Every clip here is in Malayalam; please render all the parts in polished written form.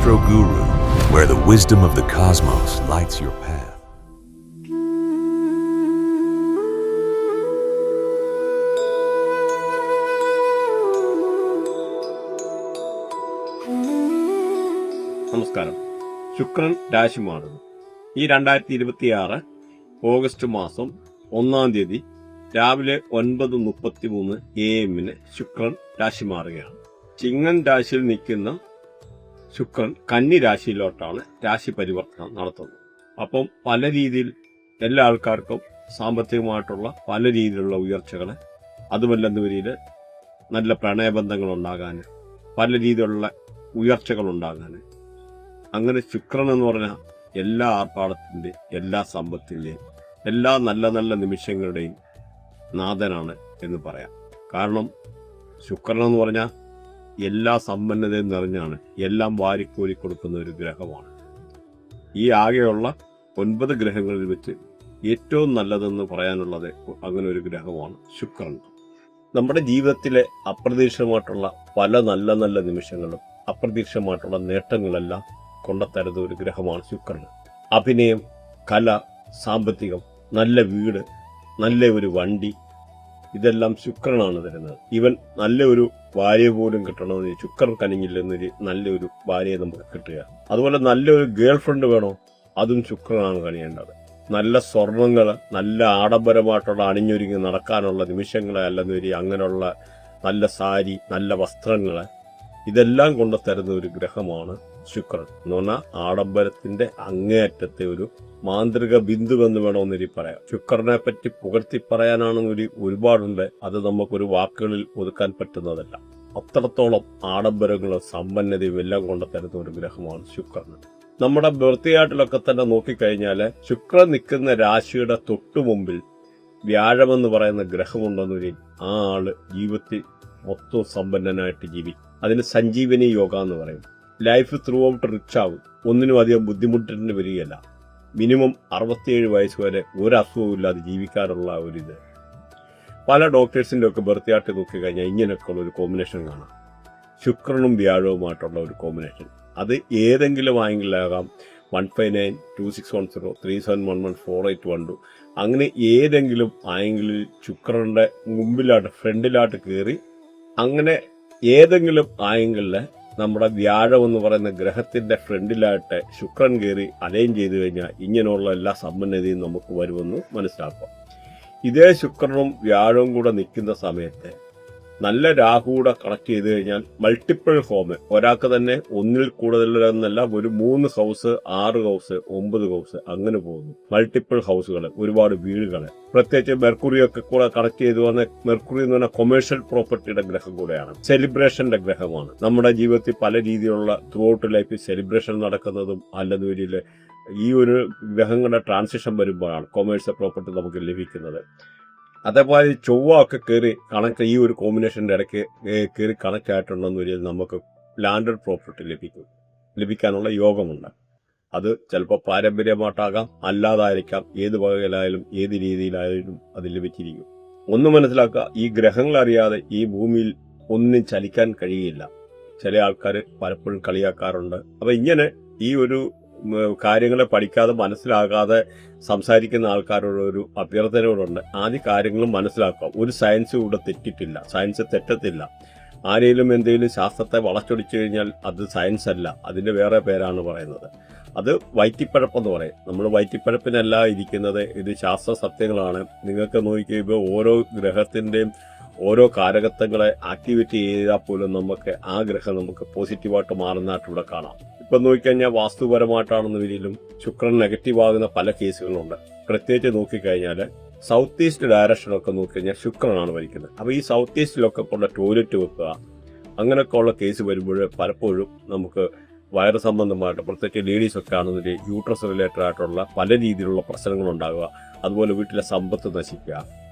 Astro Guru, where the wisdom of the cosmos lights your path. നമസ്കാരം. ശുക്രൻ രാശി മാറുന്നു. ഈ 2026 ഓഗസ്റ്റ് മാസം 1-ാം തീയതി രാവിലെ 9:33 AM ശുക്രൻ രാശി മാറുകയാണ്. ചിങ്ങൻ രാശിയിൽ നിൽക്കുന്ന ശുക്രൻ കന്നി രാശിയിലോട്ടാണ് രാശി പരിവർത്തനം നടത്തുന്നത്. അപ്പം പല രീതിയിൽ എല്ലാ ആൾക്കാർക്കും സാമ്പത്തികമായിട്ടുള്ള പല രീതിയിലുള്ള ഉയർച്ചകൾ, അതുമല്ലെന്ന രീതിയിൽ നല്ല പ്രണയബന്ധങ്ങൾ ഉണ്ടാകാൻ, പല രീതിയിലുള്ള ഉയർച്ചകൾ ഉണ്ടാകാൻ, അങ്ങനെ ശുക്രൻ എന്ന് പറഞ്ഞാൽ എല്ലാ ആർഭാടത്തിൻ്റെയും എല്ലാ സമ്പത്തിൻ്റെയും എല്ലാ നല്ല നല്ല നിമിഷങ്ങളുടെയും നാഥനാണ് എന്ന് പറയാം. കാരണം ശുക്രൻ എന്ന് പറഞ്ഞാൽ എല്ലാ സമ്പന്നതയും നിറഞ്ഞാണ്, എല്ലാം വാരിക്കോരി കൊടുക്കുന്ന ഒരു ഗ്രഹമാണ്. ഈ ആകെയുള്ള 9 ഗ്രഹങ്ങളിൽ വെച്ച് ഏറ്റവും നല്ലതെന്ന് പറയാനുള്ളത് അങ്ങനെ ഒരു ഗ്രഹമാണ് ശുക്രൻ. നമ്മുടെ ജീവിതത്തിലെ അപ്രതീക്ഷിതമായിട്ടുള്ള പല നല്ല നല്ല നിമിഷങ്ങളും അപ്രതീക്ഷിതമായിട്ടുള്ള നേട്ടങ്ങളെല്ലാം കൊണ്ടുത്തരുന്ന ഒരു ഗ്രഹമാണ് ശുക്രൻ. അഭിനയം, കല, സാമ്പത്തികം, നല്ല വീട്, നല്ല ഒരു വണ്ടി, ഇതെല്ലാം ശുക്രനാണ് തരുന്നത്. ഇവൻ നല്ല ഒരു ഭാര്യ പോലും കിട്ടണമെന്ന് ശുക്രൻ കനിഞ്ഞില്ലെന്നൊരു നല്ലൊരു ഭാര്യയെ നമുക്ക് കിട്ടുക. അതുപോലെ നല്ലൊരു ഗേൾ ഫ്രണ്ട് വേണോ, അതും ശുക്രനാണ് കണിയേണ്ടത്. നല്ല സ്വർണങ്ങൾ, നല്ല ആഡംബരമായിട്ടുള്ള അണിഞ്ഞൊരുങ്ങി നടക്കാനുള്ള നിമിഷങ്ങളെ അല്ലെന്നൊരു അങ്ങനെയുള്ള നല്ല സാരി, നല്ല വസ്ത്രങ്ങൾ, ഇതെല്ലാം കൊണ്ട് തരുന്ന ഒരു ഗ്രഹമാണ് ശുക്രൻ. എന്ന് പറഞ്ഞാൽ ആഡംബരത്തിന്റെ അങ്ങേയറ്റത്തെ ഒരു മാന്ത്രിക ബിന്ദു എന്ന് വേണമെന്നൊരു പറയാം. ശുക്രനെ പറ്റി പുകഴ്ത്തി പറയാനാണെന്നൊരു ഒരുപാടുണ്ട്. അത് നമുക്കൊരു വാക്കുകളിൽ ഒതുക്കാൻ പറ്റുന്നതല്ല. അത്രത്തോളം ആഡംബരങ്ങളും സമ്പന്നതയും എല്ലാം കൊണ്ട് തരുന്ന ഒരു ഗ്രഹമാണ് ശുക്രൻ. നമ്മുടെ ബർത്തിയാട്ടിലൊക്കെ തന്നെ നോക്കിക്കഴിഞ്ഞാൽ ശുക്രൻ നിൽക്കുന്ന രാശിയുടെ തൊട്ടു മുമ്പിൽ വ്യാഴമെന്ന് പറയുന്ന ഗ്രഹമുണ്ടെന്നൊരു ആ ആള് ജീവിതത്തിൽ മൊത്തം സമ്പന്നനായിട്ട് ജീവിക്കും. അതിന് സഞ്ജീവനി യോഗ എന്ന് പറയും. ലൈഫ് ത്രൂ ഔട്ട് റിച്ച് ആവും. ഒന്നിനും അധികം ബുദ്ധിമുട്ടിന് വരികയല്ല. മിനിമം 67 വയസ്സ് വരെ ഒരു അസുഖവും ഇല്ലാതെ ജീവിക്കാനുള്ള ഒരിത്. പല ഡോക്ടേഴ്സിൻ്റെ ഒക്കെ ബർത്തിയാട്ട് നോക്കിക്കഴിഞ്ഞാൽ ഇങ്ങനെയൊക്കെയുള്ള ഒരു കോമ്പിനേഷൻ കാണാം. ശുക്രനും വ്യാഴവുമായിട്ടുള്ള ഒരു കോമ്പിനേഷൻ. അത് ഏതെങ്കിലും ആയെങ്കിലാകാം. 1592610 37114812 അങ്ങനെ ഏതെങ്കിലും ആയെങ്കിൽ ശുക്രന്റെ മുമ്പിലായിട്ട് ഫ്രണ്ടിലായിട്ട് കയറി അങ്ങനെ ഏതെങ്കിലും ആയെങ്കിൽ നമ്മുടെ വ്യാഴം എന്ന് പറയുന്ന ഗ്രഹത്തിന്റെ ഫ്രണ്ടിലായിട്ട് ശുക്രൻ കയറി അലൈൻ ചെയ്തു കഴിഞ്ഞാൽ ഇങ്ങനെയുള്ള എല്ലാ സമ്പന്നതയും നമുക്ക് വരുമെന്ന് മനസ്സിലാക്കാം. ഇതേ ശുക്രനും വ്യാഴവും കൂടെ നിൽക്കുന്ന സമയത്ത് നല്ല രാഹുകൂടെ കണക്ട് ചെയ്ത് കഴിഞ്ഞാൽ മൾട്ടിപ്പിൾ ഹോം, ഒരാൾക്ക് തന്നെ ഒന്നിൽ കൂടുതലെന്നല്ല, ഒരു 3 ഹൗസ്, 6 ഹൗസ്, 9 ഹൗസ് അങ്ങനെ പോകുന്നു. മൾട്ടിപ്പിൾ ഹൗസുകൾ, ഒരുപാട് വീടുകൾ, പ്രത്യേകിച്ച് മെർക്കുറിയൊക്കെ കൂടെ കണക്ട് ചെയ്തു വന്ന മെർക്കുറി എന്ന് പറഞ്ഞാൽ കൊമേഴ്ഷ്യൽ പ്രോപ്പർട്ടിയുടെ ഗ്രഹം കൂടെയാണ്. സെലിബ്രേഷന്റെ ഗ്രഹമാണ്. നമ്മുടെ ജീവിതത്തിൽ പല രീതിയിലുള്ള ത്രൂ ഔട്ട് ലൈഫിൽ സെലിബ്രേഷൻ നടക്കുന്നതും അല്ലെന്നൊരിൽ ഈ ഒരു ഗ്രഹങ്ങളുടെ ട്രാൻസിഷൻ വരുമ്പോഴാണ് കൊമേഴ്ഷ്യൽ പ്രോപ്പർട്ടി നമുക്ക് ലഭിക്കുന്നത്. അതേപോലെ ചൊവ്വ ഒക്കെ കയറി കണക്ട്, ഈ ഒരു കോമ്പിനേഷൻ്റെ ഇടയ്ക്ക് കയറി കണക്ട് ആയിട്ടുണ്ടെന്ന് നമുക്ക് ലാൻഡഡ് പ്രോപ്പർട്ടി ലഭിക്കാനുള്ള യോഗമുണ്ട്. അത് ചിലപ്പോൾ പാരമ്പര്യമായിട്ടാകാം, അല്ലാതായിരിക്കാം. ഏത് വകയിലായാലും ഏത് രീതിയിലായാലും അത് ലഭിച്ചിരിക്കും. ഒന്ന് മനസ്സിലാക്കുക, ഈ ഗ്രഹങ്ങളറിയാതെ ഈ ഭൂമിയിൽ ഒന്നും ചലിക്കാൻ കഴിയില്ല. ചില ആൾക്കാർ പലപ്പോഴും കളിയാക്കാറുണ്ട്. അപ്പം ഇങ്ങനെ ഈ ഒരു കാര്യങ്ങളെ പഠിക്കാതെ മനസ്സിലാകാതെ സംസാരിക്കുന്ന ആൾക്കാരോട് ഒരു അഭ്യർത്ഥനയോടുണ്ട്. ആദ്യ കാര്യങ്ങളും മനസ്സിലാക്കുക. ഒരു സയൻസ് കൂടെ തെറ്റിട്ടില്ല, സയൻസ് തെറ്റത്തില്ല. ആരെങ്കിലും എന്തെങ്കിലും ശാസ്ത്രത്തെ വളച്ചൊടിച്ചു കഴിഞ്ഞാൽ അത് സയൻസ് അല്ല, അതിൻ്റെ വേറെ പേരാണ് പറയുന്നത്. അത് വയറ്റിപ്പഴപ്പെന്ന് പറയും. നമ്മൾ വയറ്റിപ്പഴപ്പിനല്ല ഇരിക്കുന്നത്, ഇത് ശാസ്ത്ര സത്യങ്ങളാണ്. നിങ്ങൾക്ക് നോക്കിയപ്പോൾ ഓരോ ഗ്രഹത്തിൻ്റെയും ഓരോ കാരകത്വങ്ങളെ ആക്ടിവേറ്റ് ചെയ്താൽ പോലും നമുക്ക് ആ ഗ്രഹം നമുക്ക് പോസിറ്റീവായിട്ട് മാറുന്നതായിട്ട് ഇവിടെ കാണാം. ഇപ്പം നോക്കിക്കഴിഞ്ഞാൽ വാസ്തുപരമായിട്ടാണെന്ന രീതിയിലും ശുക്രൻ നെഗറ്റീവ് ആകുന്ന പല കേസുകളുണ്ട്. പ്രത്യേകിച്ച് നോക്കിക്കഴിഞ്ഞാൽ സൗത്ത് ഈസ്റ്റ് ഡയറക്ഷനൊക്കെ നോക്കിക്കഴിഞ്ഞാൽ ശുക്രനാണ് ഭരിക്കുന്നത്. അപ്പോൾ ഈ സൗത്ത് ഈസ്റ്റിലൊക്കെ ഉള്ള ടോയ്ലറ്റ് വെക്കുക, അങ്ങനെയൊക്കെ ഉള്ള കേസ് വരുമ്പോൾ പലപ്പോഴും നമുക്ക് വയറ് സംബന്ധമായിട്ട്, പ്രത്യേകിച്ച് ലേഡീസൊക്കെ ആണെന്നൊരു യൂട്രസ് റിലേറ്റഡ് ആയിട്ടുള്ള പല രീതിയിലുള്ള പ്രശ്നങ്ങളുണ്ടാകുക. അതുപോലെ വീട്ടിലെ സമ്പത്ത് നശിക്കുക,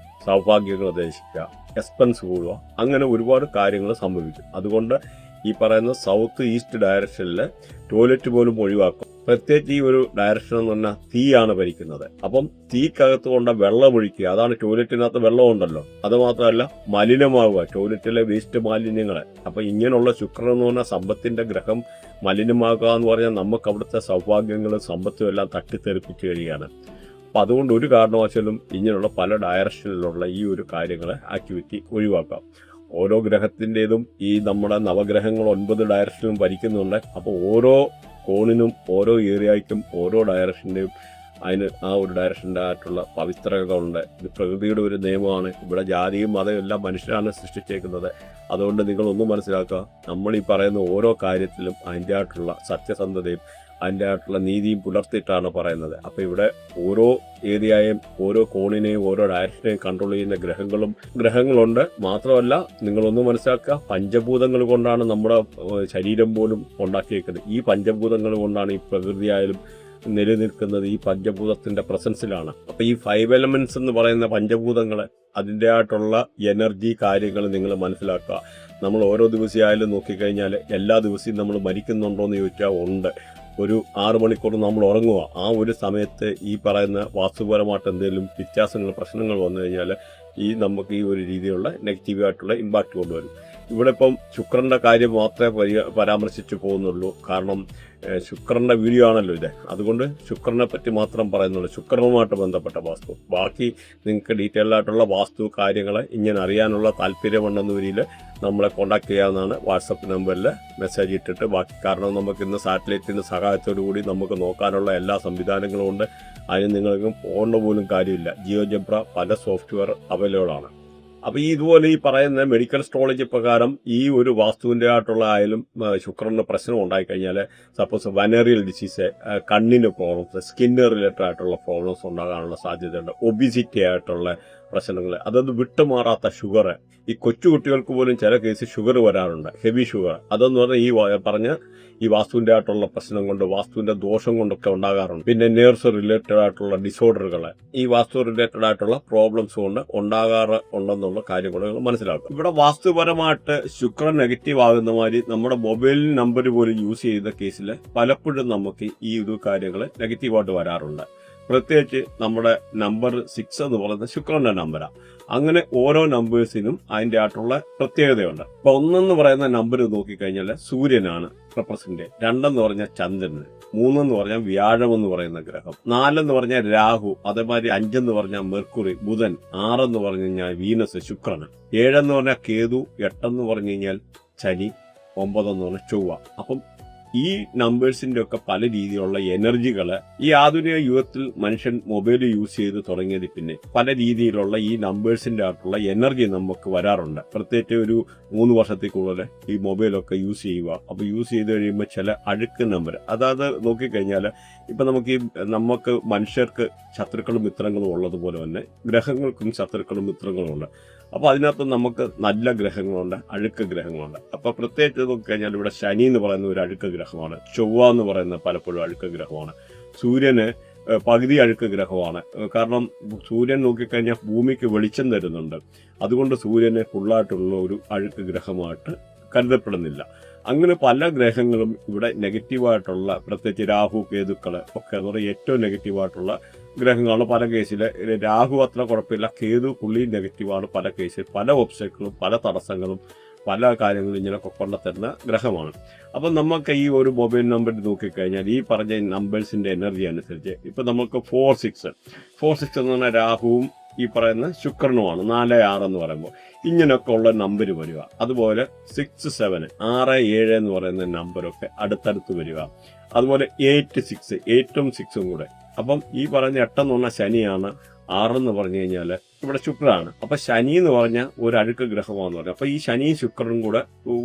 സൗഭാഗ്യങ്ങൾ നശിക്കുക, എക്സ്പെൻസ് കൂടുക, അങ്ങനെ ഒരുപാട് കാര്യങ്ങൾ സംഭവിക്കും. അതുകൊണ്ട് ഈ പറയുന്ന സൗത്ത് ഈസ്റ്റ് ഡയറക്ഷനിൽ ടോയ്ലറ്റ് പോലും ഒഴിവാക്കും. പ്രത്യേകിച്ച് ഈ ഒരു ഡയറക്ഷൻ എന്ന് പറഞ്ഞാൽ തീയാണ് ഭരിക്കുന്നത്. അപ്പം തീക്കകത്ത് കൊണ്ട് വെള്ളം ഒഴിക്കുക, അതാണ് ടോയ്ലറ്റിനകത്ത് വെള്ളം ഉണ്ടല്ലോ, അത് മാത്രമല്ല മലിനമാവുക, ടോയ്ലറ്റിലെ വേസ്റ്റ് മാലിന്യങ്ങളെ. അപ്പം ഇങ്ങനെയുള്ള ശുക്രൻ എന്ന് പറഞ്ഞാൽ സമ്പത്തിന്റെ ഗ്രഹം മലിനമാകുക എന്ന് പറഞ്ഞാൽ നമുക്ക് അവിടുത്തെ സൗഭാഗ്യങ്ങളും സമ്പത്തും എല്ലാം തട്ടിത്തെറിപ്പിച്ച് കഴിയുകയാണ്. അപ്പം അതുകൊണ്ട് ഒരു കാരണവശാലും ഇങ്ങനെയുള്ള പല ഡയറക്ഷനിലുള്ള ഈ ഒരു കാര്യങ്ങളെ ആക്ടിവിറ്റി ഒഴിവാക്കാം. ഓരോ ഗ്രഹത്തിൻ്റെതും ഈ നമ്മുടെ നവഗ്രഹങ്ങൾ 9 ഡയറക്ഷനും ഭരിക്കുന്നുണ്ട്. അപ്പോൾ ഓരോ കോണിനും ഓരോ ഏരിയയ്ക്കും ഓരോ ഡയറക്ഷൻ്റെയും അതിന് ആ ഒരു ഡയറക്ഷൻ്റെ ആയിട്ടുള്ള പവിത്രതകളുണ്ട്. ഇത് പ്രകൃതിയുടെ ഒരു നിയമമാണ്. ഇവിടെ ജാതിയും മതവും എല്ലാം മനുഷ്യരാണ് സൃഷ്ടിച്ചേക്കുന്നത്. അതുകൊണ്ട് നിങ്ങളൊന്നും മനസ്സിലാക്കുക, നമ്മൾ ഈ പറയുന്ന ഓരോ കാര്യത്തിലും അതിൻ്റെ ആയിട്ടുള്ള സത്യസന്ധതയും അതിൻ്റെ ആയിട്ടുള്ള നീതിയും പുലർത്തിയിട്ടാണ് പറയുന്നത്. അപ്പോൾ ഇവിടെ ഓരോ ഏരിയയും ഓരോ കോണിനെയും ഓരോ ഡയറക്ഷനെയും കൺട്രോൾ ചെയ്യുന്ന ഗ്രഹങ്ങളുണ്ട്. മാത്രമല്ല നിങ്ങളൊന്ന് മനസ്സിലാക്കുക, പഞ്ചഭൂതങ്ങൾ കൊണ്ടാണ് നമ്മുടെ ശരീരം പോലും ഉണ്ടാക്കിയേക്കുന്നത്. ഈ പഞ്ചഭൂതങ്ങൾ കൊണ്ടാണ് ഈ പ്രകൃതിയായാലും നിലനിൽക്കുന്നത്. ഈ പഞ്ചഭൂതത്തിന്റെ പ്രസൻസിലാണ്. അപ്പൊ ഈ 5 എലമെന്റ്സ് എന്ന് പറയുന്ന പഞ്ചഭൂതങ്ങൾ അതിൻ്റെ ആയിട്ടുള്ള എനർജി കാര്യങ്ങൾ നിങ്ങൾ മനസ്സിലാക്കുക. നമ്മൾ ഓരോ ദിവസമായാലും നോക്കിക്കഴിഞ്ഞാൽ എല്ലാ ദിവസവും നമ്മൾ മരിക്കുന്നുണ്ടോ എന്ന് ചോദിച്ചാൽ ഉണ്ട്. ഒരു 6 മണിക്കൂർ നമ്മൾ ഉറങ്ങുക, ആ ഒരു സമയത്ത് ഈ പറയുന്ന വാസ്തുപരമായിട്ട് എന്തെങ്കിലും വ്യത്യാസങ്ങൾ പ്രശ്നങ്ങൾ വന്നു കഴിഞ്ഞാൽ നമുക്ക് ഈ ഒരു രീതിയിലുള്ള നെഗറ്റീവായിട്ടുള്ള ഇമ്പാക്റ്റ് കൊണ്ടുവരും. ഇവിടെ ഇപ്പം ശുക്രന്റെ കാര്യം മാത്രമേ പരാമർശിച്ചു പോകുന്നുള്ളൂ. കാരണം ശുക്രന്റെ വീഡിയോ ആണല്ലോ ഇത്, അതുകൊണ്ട് ശുക്രനെ പറ്റി മാത്രം പറയുന്നുള്ളൂ, ശുക്രനുമായിട്ട് ബന്ധപ്പെട്ട വാസ്തു. ബാക്കി നിങ്ങൾക്ക് ഡീറ്റെയിൽ ആയിട്ടുള്ള വാസ്തു കാര്യങ്ങൾ ഇങ്ങനെ അറിയാനുള്ള താല്പര്യമുണ്ടെന്ന രീതിയിൽ നമ്മളെ കോൺടാക്ട് ചെയ്യാവുന്നതാണ്. വാട്സപ്പ് നമ്പറിൽ മെസ്സേജ് ഇട്ടിട്ട് ബാക്കി. കാരണം നമുക്ക് ഇന്ന് സാറ്റലൈറ്റിൻ്റെ സഹായത്തോടു കൂടി നമുക്ക് നോക്കാനുള്ള എല്ലാ സംവിധാനങ്ങളും ഉണ്ട്. അതിന് നിങ്ങൾക്ക് പോകേണ്ട പോലും കാര്യമില്ല. ജിയോജബ്ര പല സോഫ്റ്റ്വെയർ അവൈലബിൾ ആണ്. അപ്പോൾ ഇതുപോലെ ഈ പറയുന്ന മെഡിക്കൽ അസ്ട്രോളജി പ്രകാരം ഈ ഒരു വാസ്തുവിൻ്റെ ആയിട്ടുള്ള ആയാലും ശുക്രന് പ്രശ്നം ഉണ്ടായിക്കഴിഞ്ഞാൽ, സപ്പോസ് വനറിയൽ ഡിസീസ്, കണ്ണിന് പ്രോബ്ലംസ്, സ്കിന്ന് റിലേറ്റഡ് ആയിട്ടുള്ള പ്രോബ്ലംസ് ഉണ്ടാകാനുള്ള സാധ്യതയുണ്ട്. ഒബിസിറ്റി ആയിട്ടുള്ള പ്രശ്നങ്ങൾ, അതൊന്നും വിട്ടുമാറാത്ത ഷുഗർ, ഈ കൊച്ചുകുട്ടികൾക്ക് പോലും ചില കേസിൽ ഷുഗർ വരാറുണ്ട്, ഹെവി ഷുഗർ. അതെന്ന് പറഞ്ഞാൽ ഈ വാസ്തുവിൻ്റെ ആയിട്ടുള്ള പ്രശ്നം കൊണ്ട്, വാസ്തുവിൻ്റെ ദോഷം കൊണ്ടൊക്കെ ഉണ്ടാകാറുണ്ട്. പിന്നെ നേഴ്സ് റിലേറ്റഡ് ആയിട്ടുള്ള ഡിസോർഡറുകൾ, ഈ വാസ്തു റിലേറ്റഡ് ആയിട്ടുള്ള പ്രോബ്ലംസ് കൊണ്ട് ഉണ്ടാകാറുണ്ടെന്നുള്ള കാര്യങ്ങൾ മനസ്സിലാക്കും. ഇവിടെ വാസ്തുപരമായിട്ട് ശുക്രൻ നെഗറ്റീവ് ആകുന്ന മാതിരി നമ്മുടെ മൊബൈൽ നമ്പർ പോലും യൂസ് ചെയ്ത കേസിൽ പലപ്പോഴും നമുക്ക് ഈ ഒരു കാര്യങ്ങൾ നെഗറ്റീവായിട്ട് വരാറുണ്ട്. പ്രത്യേകിച്ച് നമ്മുടെ നമ്പർ 6 എന്ന് പറയുന്നത് ശുക്രന്റെ നമ്പറാണ്. അങ്ങനെ ഓരോ നമ്പേഴ്സിനും അതിൻ്റെ ആയിട്ടുള്ള പ്രത്യേകതയുണ്ട്. ഇപ്പൊ 1 എന്ന് പറയുന്ന നമ്പർ നോക്കിക്കഴിഞ്ഞാൽ സൂര്യനാണ് റെപ്രസെന്റ്, 2 എന്ന് പറഞ്ഞാൽ ചന്ദ്രന്, 3 എന്ന് പറഞ്ഞാൽ വ്യാഴം എന്ന് പറയുന്ന ഗ്രഹം, 4 എന്ന് പറഞ്ഞാൽ രാഹു, അതേമാതിരി 5 എന്ന് പറഞ്ഞാൽ മെർക്കുറി ബുധൻ, 6 എന്ന് പറഞ്ഞു കഴിഞ്ഞാൽ വീനസ് ശുക്രന്, 7 എന്ന് പറഞ്ഞാൽ കേതു, 8 എന്ന് പറഞ്ഞു കഴിഞ്ഞാൽ ശനി, 9 എന്ന് പറഞ്ഞാൽ ചൊവ്വ. അപ്പം ഈ നമ്പേഴ്സിന്റെ ഒക്കെ പല രീതിയിലുള്ള എനർജികൾ ഈ ആധുനിക യുഗത്തിൽ മനുഷ്യൻ മൊബൈൽ യൂസ് ചെയ്ത് തുടങ്ങിയത് പിന്നെ പല രീതിയിലുള്ള ഈ നമ്പേഴ്സിന്റെ ആയിട്ടുള്ള എനർജി നമുക്ക് വരാറുണ്ട്. പ്രത്യേകിച്ച് ഒരു 3 വർഷത്തിൽ കൂടുതൽ ഈ മൊബൈലൊക്കെ യൂസ് ചെയ്യുക. അപ്പോൾ യൂസ് ചെയ്ത് കഴിയുമ്പോൾ ചില അഴുക്ക് നമ്പർ, അതായത് നോക്കിക്കഴിഞ്ഞാൽ ഇപ്പം നമുക്ക് മനുഷ്യർക്ക് ശത്രുക്കളും മിത്രങ്ങളും ഉള്ളതുപോലെ തന്നെ ഗ്രഹങ്ങൾക്കും ശത്രുക്കളും മിത്രങ്ങളും ഉണ്ട്. അപ്പോൾ അതിനകത്ത് നമുക്ക് നല്ല ഗ്രഹങ്ങളുണ്ട്, അഴുക്ക് ഗ്രഹങ്ങളുണ്ട്. അപ്പോൾ പ്രത്യേകിച്ച് നോക്കിക്കഴിഞ്ഞാൽ ഇവിടെ ശനി എന്ന് പറയുന്ന ഒരു അഴുക്ക് ഗ്രഹമാണ്, ചൊവ്വ എന്ന് പറയുന്ന പലപ്പോഴും അഴുക്ക് ഗ്രഹമാണ്, സൂര്യന് പകുതി അഴുക്ക് ഗ്രഹമാണ്. കാരണം സൂര്യൻ നോക്കിക്കഴിഞ്ഞാൽ ഭൂമിക്ക് വെളിച്ചം തരുന്നുണ്ട്. അതുകൊണ്ട് സൂര്യനെ ഫുള്ളായിട്ടുള്ള ഒരു അഴുക്ക് ഗ്രഹമായിട്ട് കരുതപ്പെടുന്നില്ല. അങ്ങനെ പല ഗ്രഹങ്ങളും ഇവിടെ നെഗറ്റീവായിട്ടുള്ള, പ്രത്യേകിച്ച് രാഹു കേതുക്കൾ ഒക്കെ എന്ന് പറയുന്നത് ഏറ്റവും നെഗറ്റീവായിട്ടുള്ള ഗ്രഹങ്ങളാണ്. പല കേസിൽ രാഹു അത്ര കുഴപ്പമില്ല, കേതു പുള്ളി നെഗറ്റീവാണ്. പല കേസിൽ പല ഒബ്സ്റ്റക്കിളും പല തടസ്സങ്ങളും പല കാര്യങ്ങളും ഇങ്ങനെയൊക്കെ കൊണ്ടുത്തരുന്ന ഗ്രഹമാണ്. അപ്പം നമുക്ക് ഈ ഒരു മൊബൈൽ നമ്പർ നോക്കിക്കഴിഞ്ഞാൽ ഈ പറഞ്ഞ നമ്പേഴ്സിന്റെ എനർജി അനുസരിച്ച് ഇപ്പം നമുക്ക് 4-6 എന്ന് പറഞ്ഞാൽ രാഹുവും ഈ പറയുന്ന ശുക്രനുമാണ്, 4-6 എന്ന് പറയുമ്പോൾ ഇങ്ങനെയൊക്കെ ഉള്ള നമ്പർ വരിക. അതുപോലെ 6-7, 6-7 എന്ന് പറയുന്ന നമ്പറൊക്കെ അടുത്തടുത്ത് വരിക. അതുപോലെ 8-6, 8ഉം 6ഉം കൂടെ. അപ്പം ഈ പറഞ്ഞ 8 എന്ന് പറഞ്ഞാൽ ശനിയാണ്, 6 എന്ന് പറഞ്ഞു കഴിഞ്ഞാൽ ഇവിടെ ശുക്രനാണ്. അപ്പൊ ശനി എന്ന് പറഞ്ഞാൽ ഒരു അഴുക്ക് ഗ്രഹമാണെന്ന് പറഞ്ഞു. അപ്പൊ ഈ ശനിയും ശുക്രനും കൂടെ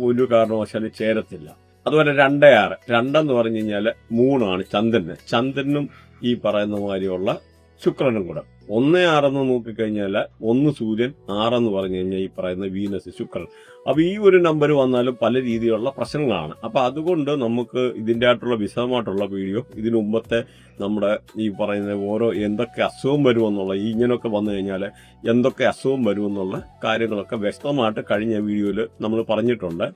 ഒരു കാരണവശാലും ചേരത്തില്ല. അതുപോലെ 2-6, 2 എന്ന് പറഞ്ഞു കഴിഞ്ഞാൽ 3 ചന്ദ്രനും ഈ പറയുന്ന മാതിരിയുള്ള ശുക്രനും കൂടെ. 1-6 എന്ന് നോക്കിക്കഴിഞ്ഞാൽ 1 സൂര്യൻ, 6 എന്ന് പറഞ്ഞു കഴിഞ്ഞാൽ ഈ പറയുന്ന വീനസ് ശുക്രൻ. അപ്പൊ ഈ ഒരു നമ്പർ വന്നാലും പല രീതിയിലുള്ള പ്രശ്നങ്ങളാണ്. അപ്പൊ അതുകൊണ്ട് നമുക്ക് ഇതിൻ്റെ ആയിട്ടുള്ള വിശദമായിട്ടുള്ള വീഡിയോ ഇതിനു മുമ്പത്തെ നമ്മുടെ ഈ പറയുന്ന ഓരോ എന്തൊക്കെ അസുഖം വരുമെന്നുള്ള ഇങ്ങനെയൊക്കെ വന്നു കഴിഞ്ഞാൽ എന്തൊക്കെ അസുഖം വരുമെന്നുള്ള കാര്യങ്ങളൊക്കെ വ്യക്തമായിട്ട് കഴിഞ്ഞ വീഡിയോയിൽ നമ്മൾ പറഞ്ഞിട്ടുണ്ട്.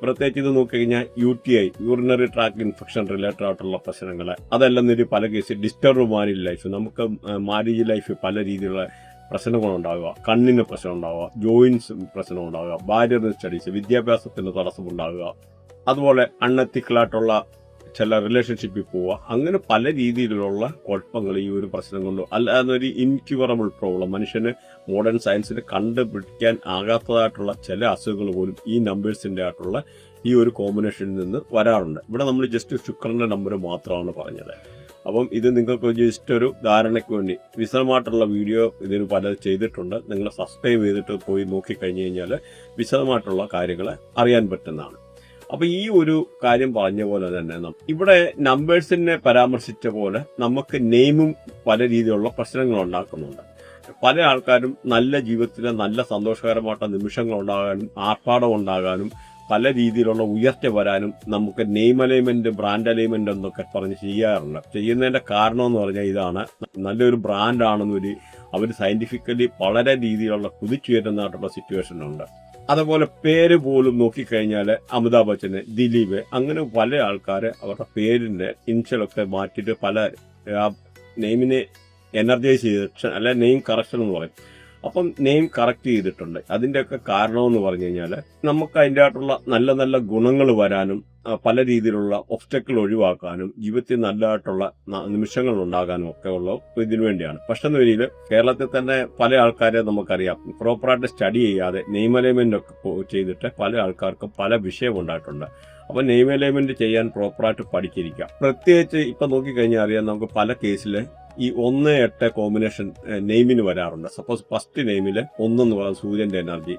പ്രത്യേകിച്ച് ഇത് നോക്കിക്കഴിഞ്ഞാൽ UTI, urinary tract infection related ആയിട്ടുള്ള പ്രശ്നങ്ങൾ, അതെല്ലാം ഒരു പല കേസ് ഡിസ്റ്റർബ് മാരേജ് ലൈഫ്, നമുക്ക് മാരേജ് ലൈഫ് പല രീതിയിലുള്ള പ്രശ്നങ്ങളുണ്ടാകുക, കണ്ണിന് പ്രശ്നം ഉണ്ടാകുക, ജോയിൻസ് പ്രശ്നം ഉണ്ടാകുക, ബാരിയർ സ്റ്റഡീസ്, വിദ്യാഭ്യാസത്തിന് തടസ്സമുണ്ടാകുക, അതുപോലെ അൺഎത്തിക്കലായിട്ടുള്ള ചില റിലേഷൻഷിപ്പിൽ പോവുക, അങ്ങനെ പല രീതിയിലുള്ള കുഴപ്പങ്ങൾ ഈ ഒരു പ്രശ്നം കൊണ്ട്, അല്ലാതെ ഒരു ഇൻക്യൂറബിൾ പ്രോബ്ലം, മനുഷ്യന് മോഡേൺ സയൻസിന് കണ്ടുപിടിക്കാൻ ആകാത്തതായിട്ടുള്ള ചില അസുഖങ്ങൾ പോലും ഈ നമ്പേഴ്സിൻ്റെ ആയിട്ടുള്ള ഈ ഒരു കോമ്പിനേഷനിൽ നിന്ന് വരാറുണ്ട്. ഇവിടെ നമ്മൾ ജസ്റ്റ് ശുക്രൻ്റെ നമ്പർ മാത്രമാണ് പറഞ്ഞത്. അപ്പം ഇത് നിങ്ങൾക്ക് ജസ്റ്റ് ഒരു ധാരണയ്ക്ക് വേണ്ടി വിശദമായിട്ടുള്ള വീഡിയോ ഇതിന് പലത് ചെയ്തിട്ടുണ്ട്. നിങ്ങൾ സബ്സ്ക്രൈബ് ചെയ്തിട്ട് പോയി നോക്കിക്കഴിഞ്ഞ് കഴിഞ്ഞാൽ വിശദമായിട്ടുള്ള കാര്യങ്ങൾ അറിയാൻ പറ്റുന്നതാണ്. അപ്പോൾ ഈ ഒരു കാര്യം പറഞ്ഞ പോലെ തന്നെ ഇവിടെ നമ്പേഴ്സിനെ പരാമർശിച്ച പോലെ നമുക്ക് നെയിമും പല രീതിയിലുള്ള പ്രശ്നങ്ങൾ ഉണ്ടാക്കുന്നുണ്ട്. പല ആൾക്കാരും നല്ല ജീവിതത്തിൽ നല്ല സന്തോഷകരമായിട്ടുള്ള നിമിഷങ്ങൾ ഉണ്ടാകാനും ആർഭാടം ഉണ്ടാകാനും പല രീതിയിലുള്ള ഉയർച്ച വരാനും നമുക്ക് നെയിം അലൈൻമെന്റ്, ബ്രാൻഡ് അലൈൻമെന്റ് എന്നൊക്കെ പറഞ്ഞ് ചെയ്യാറുണ്ട്. ചെയ്യുന്നതിന്റെ കാരണം എന്ന് പറഞ്ഞാൽ ഇതാണ്, നല്ലൊരു ബ്രാൻഡാണെന്നൊരു അവർ സയന്റിഫിക്കലി വളരെ രീതിയിലുള്ള കുതിച്ചുയരുന്നതായിട്ടുള്ള സിറ്റുവേഷൻ ഉണ്ട്. അതുപോലെ പേര് പോലും നോക്കിക്കഴിഞ്ഞാൽ അമിതാഭ് ബച്ചന്, ദിലീപ്, അങ്ങനെ പല ആൾക്കാരെ അവരുടെ പേരിന്റെ ഇൻഷലൊക്കെ മാറ്റിയിട്ട് പല നെയിമിനെ എനർജൈസ് ചെയ്ത് അല്ലെ നെയിം കറക്ഷൻ എന്ന് പറയും. അപ്പം നെയിം കറക്റ്റ് ചെയ്തിട്ടുണ്ട്. അതിൻ്റെയൊക്കെ കാരണമെന്ന് പറഞ്ഞു കഴിഞ്ഞാൽ നമുക്ക് അതിൻ്റെ ആയിട്ടുള്ള നല്ല നല്ല ഗുണങ്ങൾ വരാനും പല രീതിയിലുള്ള ഒബ്സ്റ്റക്കിൾ ഒഴിവാക്കാനും ജീവിതത്തിൽ നല്ലതായിട്ടുള്ള നിമിഷങ്ങൾ ഉണ്ടാകാനും ഒക്കെ ഉള്ള ഇതിനു വേണ്ടിയാണ്. പക്ഷെ എന്ന രീതിയിൽ കേരളത്തിൽ തന്നെ പല ആൾക്കാരെ നമുക്കറിയാം പ്രോപ്പറായിട്ട് സ്റ്റഡി ചെയ്യാതെ നെയിം അലൈൻമെന്റ് ഒക്കെ ചെയ്തിട്ട് പല ആൾക്കാർക്കും പല വിഷയം ഉണ്ടായിട്ടുണ്ട്. അപ്പൊ നെയിം അലൈൻമെന്റ് ചെയ്യാൻ പ്രോപ്പറായിട്ട് പഠിച്ചിരിക്കാം. പ്രത്യേകിച്ച് ഇപ്പൊ നോക്കിക്കഴിഞ്ഞാൽ അറിയാം, നമുക്ക് പല കേസിൽ ഈ 1-8 കോമ്പിനേഷൻ നെയിമിന് വരാറുണ്ട്. സപ്പോസ് ഫസ്റ്റ് നെയിമിൽ 1 എന്ന് പറയുന്നത് സൂര്യന്റെ എനർജി,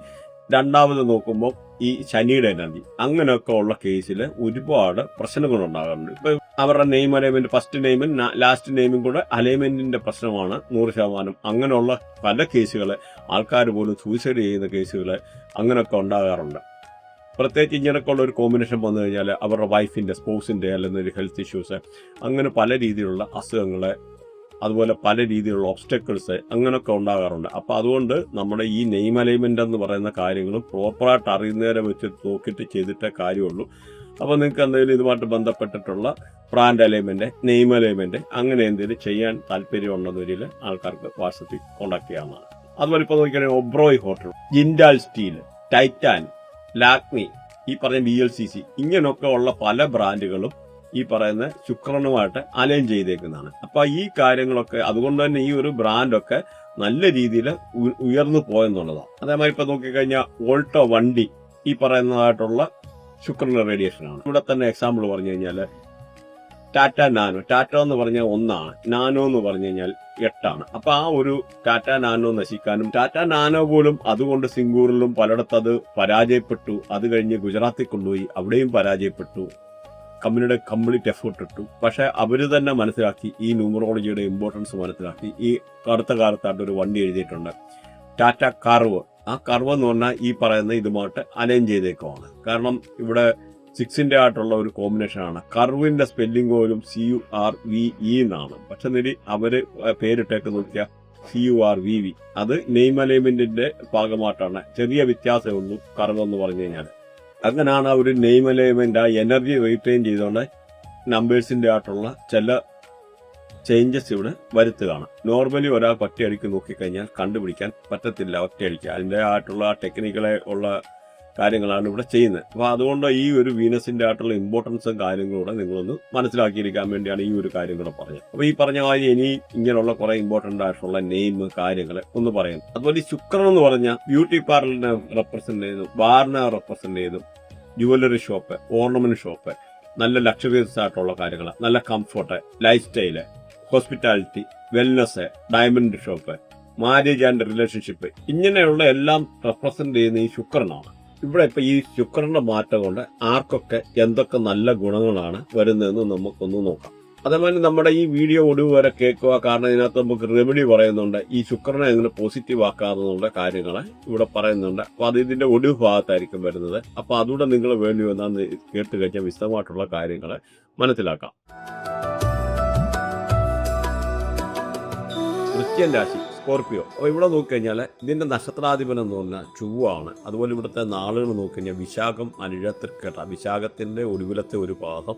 രണ്ടാമത് നോക്കുമ്പോൾ ഈ ശനിയുടെ എനർജി, അങ്ങനെയൊക്കെ ഉള്ള കേസിൽ ഒരുപാട് പ്രശ്നങ്ങൾ ഉണ്ടാകാറുണ്ട്. ഇപ്പൊ അവരുടെ നെയിം അലൈൻമെന്റ് ഫസ്റ്റ് നെയിമും ലാസ്റ്റ് നെയിമും കൂടെ അലൈൻമെന്റിന്റെ പ്രശ്നമാണ് 100%. അങ്ങനെയുള്ള പല കേസുകൾ, ആൾക്കാർ പോലും സൂയിസൈഡ് ചെയ്യുന്ന കേസുകൾ അങ്ങനെയൊക്കെ ഉണ്ടാകാറുണ്ട്. പ്രത്യേകിച്ച് ഇങ്ങനെയൊക്കെ ഉള്ള ഒരു കോമ്പിനേഷൻ വന്നു കഴിഞ്ഞാൽ അവരുടെ വൈഫിന്റെ, സ്പോസിന്റെ അല്ലെങ്കിൽ ഒരു ഹെൽത്ത് ഇഷ്യൂസ്, അങ്ങനെ പല രീതിയിലുള്ള അസുഖങ്ങളെ, അതുപോലെ പല രീതിയിലുള്ള ഒബ്സ്റ്റക്കിൾസ് അങ്ങനെയൊക്കെ ഉണ്ടാകാറുണ്ട്. അപ്പോൾ അതുകൊണ്ട് നമ്മുടെ ഈ നെയിം അലൈൻമെന്റ് എന്ന് പറയുന്ന കാര്യങ്ങളും പ്രോപ്പറായിട്ട് അറിയുന്നവരെ വെച്ച് നോക്കിയിട്ട് ചെയ്തിട്ടേ കാര്യമുള്ളൂ. അപ്പോൾ നിങ്ങൾക്ക് എന്തെങ്കിലും ഇതുമായിട്ട് ബന്ധപ്പെട്ടിട്ടുള്ള ബ്രാൻഡ് അലൈൻമെന്റ്, നെയിം അലൈൻമെന്റ് അങ്ങനെ എന്തെങ്കിലും ചെയ്യാൻ താല്പര്യമുണ്ടെന്നൊരിൽ ആൾക്കാർക്ക് വാട്സപ്പിൽ കോൺടാക്ട് ചെയ്യാവുന്നതാണ്. അതുപോലെ ഇപ്പോൾ നോക്കിയാണെങ്കിൽ Oberoi hotel, Jindal steel, Titan, Lakme, ഈ പറഞ്ഞ VLCC, ഇങ്ങനെയൊക്കെ ഉള്ള പല ബ്രാൻഡുകളും ഈ പറയുന്ന ശുക്രനുമായിട്ട് അലൈൻ ചെയ്തേക്കുന്നതാണ്. അപ്പൊ ഈ കാര്യങ്ങളൊക്കെ അതുകൊണ്ട് തന്നെ ഈ ഒരു ബ്രാൻഡൊക്കെ നല്ല രീതിയിൽ ഉയർന്നു പോയെന്നുള്ളതാണ്. അതേമാതിരി ഇപ്പൊ നോക്കിക്കഴിഞ്ഞാൽ ഓൾട്ടോ വണ്ടി ഈ പറയുന്നതായിട്ടുള്ള ശുക്രന്റെ റേഡിയേഷൻ ആണ്. ഇവിടെ തന്നെ എക്സാമ്പിൾ പറഞ്ഞു കഴിഞ്ഞാൽ ടാറ്റ നാനോ, ടാറ്റ എന്ന് പറഞ്ഞാൽ 1 നാനോ എന്ന് പറഞ്ഞു കഴിഞ്ഞാൽ 8. അപ്പൊ ആ ഒരു ടാറ്റ നാനോ നശിക്കാനും, ടാറ്റ നാനോ പോലും അതുകൊണ്ട് സിംഗൂറിലും പലയിടത്ത് അത് പരാജയപ്പെട്ടു. അത് കഴിഞ്ഞ് ഗുജറാത്തിൽ കൊണ്ടുപോയി, അവിടെയും പരാജയപ്പെട്ടു. കമ്പനിയുടെ കംപ്ലീറ്റ് എഫേർട്ട് ഇട്ടു. പക്ഷെ അവര് തന്നെ മനസ്സിലാക്കി, ഈ ന്യൂമറോളജിയുടെ ഇമ്പോർട്ടൻസ് മനസ്സിലാക്കി ഈ അടുത്ത കാലത്തായിട്ട് ഒരു വണ്ടി എഴുതിയിട്ടുണ്ട്, ടാറ്റ കർവ്. ആ കർവ് എന്ന് പറഞ്ഞാൽ ഈ പറയുന്ന ഇതുമായിട്ട് അലൈൻ ചെയ്തേക്കുവാണ്. കാരണം ഇവിടെ 6ന്റെ ആയിട്ടുള്ള ഒരു കോമ്പിനേഷനാണ്. കർവിന്റെ സ്പെല്ലിംഗ് പോലും CURVE എന്നാണ്. പക്ഷെ നേടി അവര് പേരിട്ടേക്ക് നോക്കിയാൽ CURVV. അത് നെയിം അലൈൻമെന്റിന്റെ ഭാഗമായിട്ടാണ്. ചെറിയ വ്യത്യാസമേ ഉള്ളൂ കർവ് എന്ന് പറഞ്ഞു കഴിഞ്ഞാൽ. അങ്ങനെയാണ് ആ ഒരു നെയിം അലൈൻമെന്റ്, ആ എനർജി റീറ്റെയിൻ ചെയ്തുകൊണ്ട് നമ്പേഴ്സിന്റെ ആയിട്ടുള്ള ചില ചേഞ്ചസ് ഇവിടെ വരുത്തുകയാണ്. നോർമലി ഒരാൾ ഒറ്റയടിക്ക് നോക്കിക്കഴിഞ്ഞാൽ കണ്ടുപിടിക്കാൻ പറ്റത്തില്ല ഒറ്റയടിക്ക്. അതിൻ്റെ ആയിട്ടുള്ള ടെക്നിക്കലെ ഉള്ള കാര്യങ്ങളാണ് ഇവിടെ ചെയ്യുന്നത്. അപ്പോൾ അതുകൊണ്ട് ഈ ഒരു വീനസിന്റെ ആയിട്ടുള്ള ഇമ്പോർട്ടൻസും കാര്യങ്ങളൂടെ നിങ്ങളൊന്ന് മനസ്സിലാക്കിയിരിക്കാൻ വേണ്ടിയാണ് ഈ ഒരു കാര്യം കൂടെ പറഞ്ഞത്. അപ്പോൾ ഈ പറഞ്ഞ കാര്യം ഇനി ഇങ്ങനെയുള്ള കുറെ ഇമ്പോർട്ടൻ്റ് ആയിട്ടുള്ള നെയിം കാര്യങ്ങൾ ഒന്ന് പറയുന്നു. അതുപോലെ ഈ ശുക്രൻ എന്ന് പറഞ്ഞാൽ ബ്യൂട്ടി പാർലറിനെ റെപ്രസെന്റ് ചെയ്യുന്നു, ബാറിനെ റെപ്രസെന്റ് ചെയ്യുന്നു, ജുവലറി ഷോപ്പ്, ഓർണമെന്റ് ഷോപ്പ്, നല്ല ലക്ഷറീസ് ആയിട്ടുള്ള കാര്യങ്ങൾ, നല്ല comfort, life style, hospitality, wellness, diamond shop, marriage and relationship, ഇങ്ങനെയുള്ള എല്ലാം റെപ്രസെന്റ് ചെയ്യുന്ന ഈ ശുക്രനാണ്. ഇവിടെ ഇപ്പൊ ഈ ശുക്രന്റെ മാറ്റം കൊണ്ട് ആർക്കൊക്കെ എന്തൊക്കെ നല്ല ഗുണങ്ങളാണ് വരുന്നതെന്ന് നമുക്കൊന്ന് നോക്കാം. അതേപോലെ നമ്മുടെ ഈ വീഡിയോ ഒടുവ് വരെ കേൾക്കുക, കാരണം ഇതിനകത്ത് നമുക്ക് റെമഡി പറയുന്നുണ്ട്, ഈ ശുക്രനെ എങ്ങനെ പോസിറ്റീവ് ആക്കാവുന്ന കാര്യങ്ങൾ ഇവിടെ പറയുന്നുണ്ട്. അപ്പൊ അത് ഇതിന്റെ ഒടുവ് ഭാഗത്തായിരിക്കും വരുന്നത്. അപ്പൊ അതുകൂടെ നിങ്ങൾ വേണ്ടി വന്നാൽ കേട്ട് കഴിഞ്ഞാൽ വിശദമായിട്ടുള്ള കാര്യങ്ങൾ മനസ്സിലാക്കാം. വൃശ്ചികം രാശി സ്കോർപ്പിയോ. അപ്പോൾ ഇവിടെ നോക്കിക്കഴിഞ്ഞാൽ ഇതിൻ്റെ നക്ഷത്രാധിപൻ എന്ന് പറഞ്ഞാൽ ചൊവ്വയാണ്. അതുപോലെ ഇവിടുത്തെ നാളുകൾ നോക്കിക്കഴിഞ്ഞാൽ വിശാഖം, അനിഴം, തൃക്കേട്ട. വിശാഖത്തിൻ്റെ ഒടുവിലത്തെ ഒരു പാദം,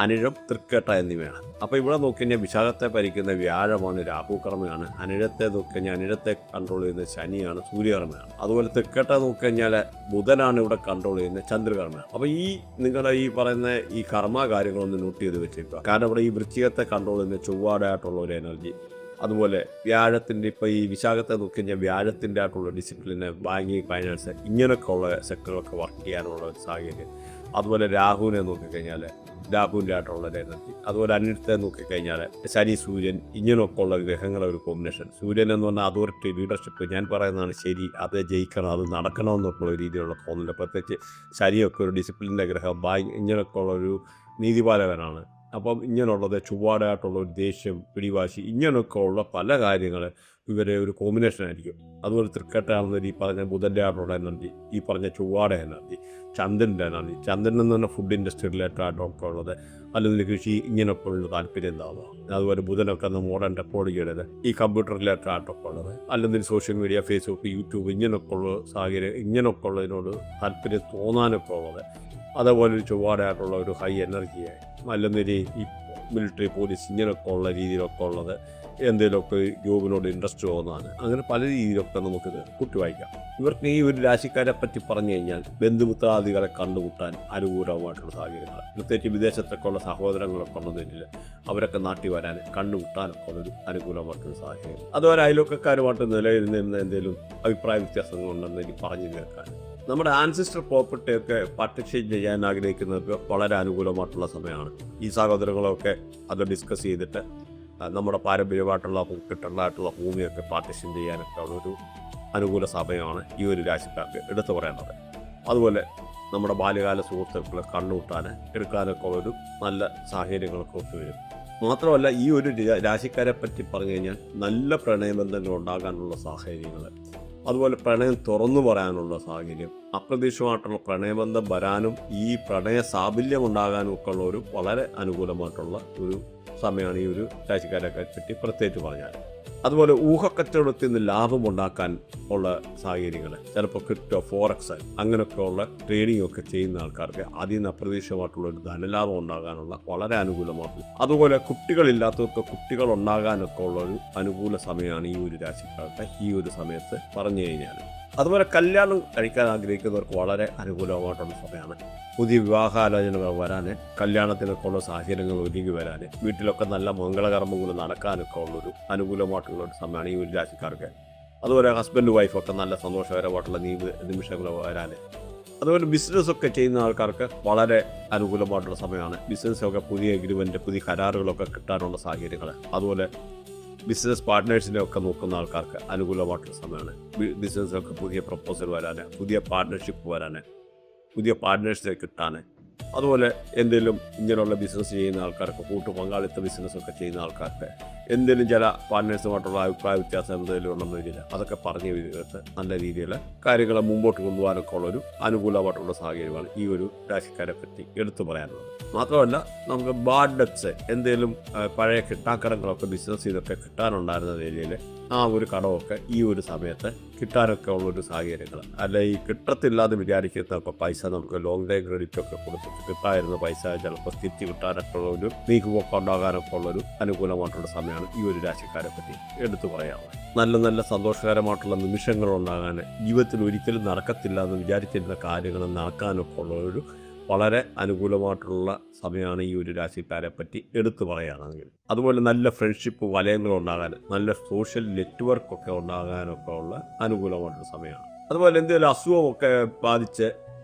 അനിഴം, തൃക്കേട്ട എന്നിവയാണ്. അപ്പോൾ ഇവിടെ നോക്കിക്കഴിഞ്ഞാൽ വിശാഖത്തെ ഭരിക്കുന്ന വ്യാഴമാണ്, രാഹുകർമ്മയാണ്. അനിഴത്തെ നോക്കിക്കഴിഞ്ഞാൽ അനിഴത്തെ കൺട്രോൾ ചെയ്യുന്നത് ശനിയാണ്, സൂര്യകർമ്മയാണ്. അതുപോലെ തൃക്കേട്ട നോക്കിക്കഴിഞ്ഞാൽ ബുധനാണ് ഇവിടെ കൺട്രോൾ ചെയ്യുന്നത്, ചന്ദ്രകർമ്മയാണ്. അപ്പോൾ ഈ നിങ്ങളുടെ ഈ പറയുന്ന ഈ കർമ്മ കാര്യങ്ങളൊന്ന് നോട്ട് ചെയ്ത് വെച്ചേക്കുക. കാരണം ഇവിടെ ഈ വൃശ്ചികത്തെ കൺട്രോൾ ചെയ്യുന്ന ചൊവ്വാടെ ആയിട്ടുള്ള ഒരു എനർജി, അതുപോലെ വ്യാഴത്തിൻ്റെ ഇപ്പോൾ ഈ വിശാഖത്തെ നോക്കിക്കഴിഞ്ഞാൽ വ്യാഴത്തിൻ്റെ ആയിട്ടുള്ള ഡിസിപ്ലിന്, ബാങ്കിങ്, ഫൈനാൻസ് ഇങ്ങനെയൊക്കെ ഉള്ള സെക്ടറുകളൊക്കെ വർക്ക് ചെയ്യാനുള്ള ഒരു സാഹചര്യം. അതുപോലെ രാഹുവിനെ നോക്കിക്കഴിഞ്ഞാൽ രാഹുവിൻ്റെ ആയിട്ടുള്ള ഒരു എനർജി. അതുപോലെ അനിഴത്തെ നോക്കിക്കഴിഞ്ഞാൽ ശനി, സൂര്യൻ ഇങ്ങനെയൊക്കെ ഉള്ള ഗ്രഹങ്ങളുടെ ഒരു കോമ്പിനേഷൻ. സൂര്യൻ എന്ന് പറഞ്ഞാൽ അതോറിറ്റി, ലീഡർഷിപ്പ്, ഞാൻ പറയുന്നതാണ് ശരി, അത് ജയിക്കണം, അത് നടക്കണമെന്നൊക്കെയുള്ള രീതിയിലുള്ള തോന്നില്ല. പ്രത്യേകിച്ച് ശനിയൊക്കെ ഒരു ഡിസിപ്ലിൻ്റെ ഗ്രഹം, ബാങ്ക് ഇങ്ങനെയൊക്കെ ഉള്ളൊരു നീതിപാലകനാണ്. അപ്പം ഇങ്ങനെയുള്ളത് ചൊവ്വാടായിട്ടുള്ള ഒരു ദേഷ്യം, പിടിവാശി ഇങ്ങനെയൊക്കെ ഉള്ള പല കാര്യങ്ങൾ ഇവരെ ഒരു കോമ്പിനേഷൻ ആയിരിക്കും. അതുപോലെ തൃക്കേട്ടയാണെന്നൊരു ഈ പറഞ്ഞ ബുധൻ്റെ ആയിട്ടുള്ള എനർജി, ഈ പറഞ്ഞ ചൊവ്വാടെ എനർജി, ചന്ദ്രൻ്റെ എനർജി. ചന്ദ്രൻ എന്ന് പറഞ്ഞാൽ ഫുഡ് ഇൻഡസ്ട്രി റിലേറ്റഡ് ആയിട്ടൊക്കെ ഉള്ളത്, അല്ലെങ്കിൽ കൃഷി ഇങ്ങനെയൊക്കെ ഉള്ള താല്പര്യം ഉണ്ടാവുക. അതുപോലെ ബുധനൊക്കെ മോഡേൺ ടെക്നോളജിയുടേത്, ഈ കമ്പ്യൂട്ടർ റിലേറ്റഡ് ആയിട്ടൊക്കെ ഉള്ളത്, അല്ലെങ്കിൽ സോഷ്യൽ മീഡിയ, ഫേസ്ബുക്ക്, യൂട്യൂബ് ഇങ്ങനെയൊക്കെ ഉള്ള സാഹചര്യം, ഇങ്ങനെയൊക്കെ ഉള്ളതിനോട് താല്പര്യം തോന്നാനൊക്കെ ഉള്ളത്. അതേപോലെ ഒരു ചൊവ്വാടായിട്ടുള്ള ഒരു ഹൈ എനർജിയായി, അല്ലെങ്കിൽ ഈ മിലിറ്ററി, പോലീസ് ഇങ്ങനെയൊക്കെ ഉള്ള രീതിയിലൊക്കെ ഉള്ളത്, എന്തെങ്കിലുമൊക്കെ ജോബിനോട് ഇൻട്രസ്റ്റ് തോന്നാണ്. അങ്ങനെ പല രീതിയിലൊക്കെ നമുക്കിത് കൂട്ടി വായിക്കാം. ഇവർക്ക് ഈ ഒരു രാശിക്കാരെ പറ്റി പറഞ്ഞു കഴിഞ്ഞാൽ ബന്ധുമിത്രാദികളെ കണ്ടുമുട്ടാൻ അനുകൂലമായിട്ടുള്ള സാഹചര്യങ്ങൾ, പ്രത്യേകിച്ച് വിദേശത്തൊക്കെ ഉള്ള സഹോദരങ്ങളൊക്കെ ഉള്ളതിൽ അവരൊക്കെ നാട്ടിൽ വരാൻ, കണ്ടുമുട്ടാനൊക്കെ ഉള്ളൊരു അനുകൂലമായിട്ടുള്ള സാഹചര്യം. അതുപോലെ അയൽവക്കക്കാരുമായിട്ട് നിലനിന്നിരുന്ന എന്തെങ്കിലും അഭിപ്രായ വ്യത്യാസങ്ങളുണ്ടെന്ന് എനിക്ക് പറഞ്ഞു കേൾക്കാൻ, നമ്മുടെ ആൻസിസ്റ്റർ പ്രോപ്പർട്ടിയൊക്കെ പാർട്ടിഷൻ ചെയ്യാൻ ആഗ്രഹിക്കുന്നവർക്ക് വളരെ അനുകൂലമായിട്ടുള്ള സമയമാണ്. ഈ സഹോദരങ്ങളൊക്കെ അത് ഡിസ്കസ് ചെയ്തിട്ട് നമ്മുടെ പാരമ്പര്യമായിട്ടുള്ള കിട്ടേണ്ടതായിട്ടുള്ള ഭൂമിയൊക്കെ പാർട്ടിഷൻ ചെയ്യാനൊക്കെ ഉള്ളൊരു അനുകൂല സമയമാണ് ഈ ഒരു രാശിക്കാർക്ക് എടുത്തു പറയേണ്ടത്. അതുപോലെ നമ്മുടെ ബാല്യകാല സുഹൃത്തുക്കളെ കണ്ടുമുട്ടാൻ, എടുക്കാനൊക്കെ ഉള്ളൊരു നല്ല സാഹചര്യങ്ങളൊക്കെ ഒത്തുവരും. മാത്രമല്ല ഈ ഒരു രാശിക്കാരെ പറ്റി പറഞ്ഞു കഴിഞ്ഞാൽ നല്ല പ്രണയബന്ധങ്ങൾ ഉണ്ടാകാനുള്ള സാഹചര്യങ്ങൾ, അതുപോലെ പ്രണയം തുറന്നു പറയാനുള്ള സാഹചര്യം, അപ്രതീക്ഷിതമായിട്ടുള്ള പ്രണയബന്ധം വരാനും ഈ പ്രണയ സാഫല്യം ഉണ്ടാകാനും ഒക്കെ ഉള്ള ഒരു വളരെ അനുകൂലമായിട്ടുള്ള ഒരു സമയമാണ് ഈ ഒരു രാശിക്കാരെ പറ്റി പ്രത്യേകിച്ച് പറഞ്ഞാൽ. അതുപോലെ ഊഹക്കച്ചവടത്തിൽ നിന്ന് ലാഭം ഉണ്ടാക്കാൻ ഉള്ള സാഹചര്യങ്ങൾ, ചിലപ്പോൾ ക്രിപ്റ്റോ, ഫോറക്സ് അങ്ങനെയൊക്കെ ഉള്ള ട്രേഡിംഗ് ഒക്കെ ചെയ്യുന്ന ആൾക്കാർക്ക് അതിൽ നിന്ന് അപ്രതീക്ഷിതമായിട്ടുള്ള ഒരു ധനലാഭം ഉണ്ടാകാനുള്ള വളരെ അനുകൂലമാണ്. അതുപോലെ കുട്ടികളില്ലാത്തവർക്ക് കുട്ടികൾ ഉണ്ടാകാനൊക്കെ ഉള്ള ഒരു അനുകൂല സമയമാണ് ഈ ഒരു രാശിക്കാർക്ക് ഈ ഒരു സമയത്ത് പറഞ്ഞു കഴിഞ്ഞാൽ. അതുപോലെ കല്യാണം കഴിക്കാൻ ആഗ്രഹിക്കുന്നവർക്ക് വളരെ അനുകൂലമായിട്ടുള്ള സമയമാണ്. പുതിയ വിവാഹാലോചനകൾ വരാൻ, കല്യാണത്തിനൊക്കെ ഉള്ള സാഹചര്യങ്ങൾ ഒരുങ്ങി വരാൻ, വീട്ടിലൊക്കെ നല്ല മംഗളകർമ്മങ്ങൾ നടക്കാനൊക്കെ ഉള്ളൊരു അനുകൂലമായിട്ടുള്ള ഒരു സമയമാണ് ഈ ഒരു രാശിക്കാർക്ക്. അതുപോലെ ഹസ്ബൻഡ് വൈഫൊക്കെ നല്ല സന്തോഷകരമായിട്ടുള്ള നിമിഷങ്ങൾ വരാൻ. അതുപോലെ ബിസിനസ്സൊക്കെ ചെയ്യുന്ന ആൾക്കാർക്ക് വളരെ അനുകൂലമായിട്ടുള്ള സമയമാണ്. ബിസിനസ്സൊക്കെ പുതിയ എഗ്രിമെൻറ്റ്, പുതിയ കരാറുകളൊക്കെ കിട്ടാനുള്ള സാഹചര്യങ്ങൾ. അതുപോലെ ബിസിനസ് പാർട്ട്നേഴ്സിനെ ഒക്കെ നോക്കുന്ന ആൾക്കാർക്ക് അനുകൂലമായിട്ടുള്ള സമയമാണ്. ബിസിനസ്സിലൊക്കെ പുതിയ പ്രപ്പോസൽ വരാൻ, പുതിയ പാർട്ട്ണർഷിപ്പ് വരാൻ, പുതിയ പാർട്ട്നേഴ്സിനെ കിട്ടാൻ. അതുപോലെ എന്തെങ്കിലും ഇങ്ങനെയുള്ള ബിസിനസ് ചെയ്യുന്ന ആൾക്കാർക്ക്, പങ്കാളിത്ത ബിസിനസ്സൊക്കെ ചെയ്യുന്ന ആൾക്കാർക്ക് എന്തെങ്കിലും ചില പാർട്ട്നേഴ്സുമായിട്ടുള്ള അഭിപ്രായ വ്യത്യാസം എന്തെങ്കിലും ഉണ്ടെന്ന് വരില്ല, അതൊക്കെ പറഞ്ഞു വീട്ടിൽ നല്ല രീതിയിൽ കാര്യങ്ങളെ മുമ്പോട്ട് കൊണ്ടുപോകാനൊക്കെ ഉള്ളൊരു അനുകൂലമായിട്ടുള്ള സാഹചര്യമാണ് ഈ ഒരു രാശിക്കാരെ പറ്റി എടുത്തു പറയാനുള്ളത്. മാത്രമല്ല നമുക്ക് ബാഡ് ഡെറ്റ്സ്, എന്തെങ്കിലും പഴയ കിട്ടാക്കടങ്ങളൊക്കെ ബിസിനസ് ചെയ്തൊക്കെ കിട്ടാനുണ്ടായിരുന്ന രീതിയിൽ ആ ഒരു കടമൊക്കെ ഈ ഒരു സമയത്ത് കിട്ടാനൊക്കെ ഉള്ളൊരു സാഹചര്യങ്ങൾ, അല്ല ഈ കിട്ടത്തില്ലാതെ വിചാരിക്കുന്നപ്പോൾ പൈസ നമുക്ക് ലോങ് ടൈം ക്രെഡിറ്റൊക്കെ കൊടുത്തിട്ട് കിട്ടായിരുന്ന പൈസ ചിലപ്പോൾ തിരിച്ച് കിട്ടാനൊക്കെ ഉള്ള ഒരു നീക്കുപോക്കം ഉണ്ടാകാനൊക്കെ ഉള്ളൊരു അനുകൂലമായിട്ടുള്ള സമയമാണ് ഈ ഒരു രാശിക്കാരെ പറ്റി എടുത്തു പറയാവുന്നത്. നല്ല നല്ല സന്തോഷകരമായിട്ടുള്ള നിമിഷങ്ങൾ ഉണ്ടാകാൻ, ജീവിതത്തിൽ ഒരിക്കലും നടക്കത്തില്ല എന്ന് വിചാരിച്ചിരുന്ന കാര്യങ്ങൾ നടക്കാനൊക്കെ ഉള്ളൊരു വളരെ അനുകൂലമായിട്ടുള്ള സമയമാണ് ഈ ഒരു രാശിക്കാരെ പറ്റി എടുത്തു പറയുകയാണെങ്കിൽ. അതുപോലെ നല്ല ഫ്രണ്ട്ഷിപ്പ് വലയങ്ങൾ ഉണ്ടാകാൻ, നല്ല സോഷ്യൽ നെറ്റ്വർക്കൊക്കെ ഉണ്ടാകാനൊക്കെ ഉള്ള അനുകൂലമായിട്ടുള്ള സമയമാണ്. അതുപോലെ എന്തെങ്കിലും അസുഖമൊക്കെ ബാധിച്ച്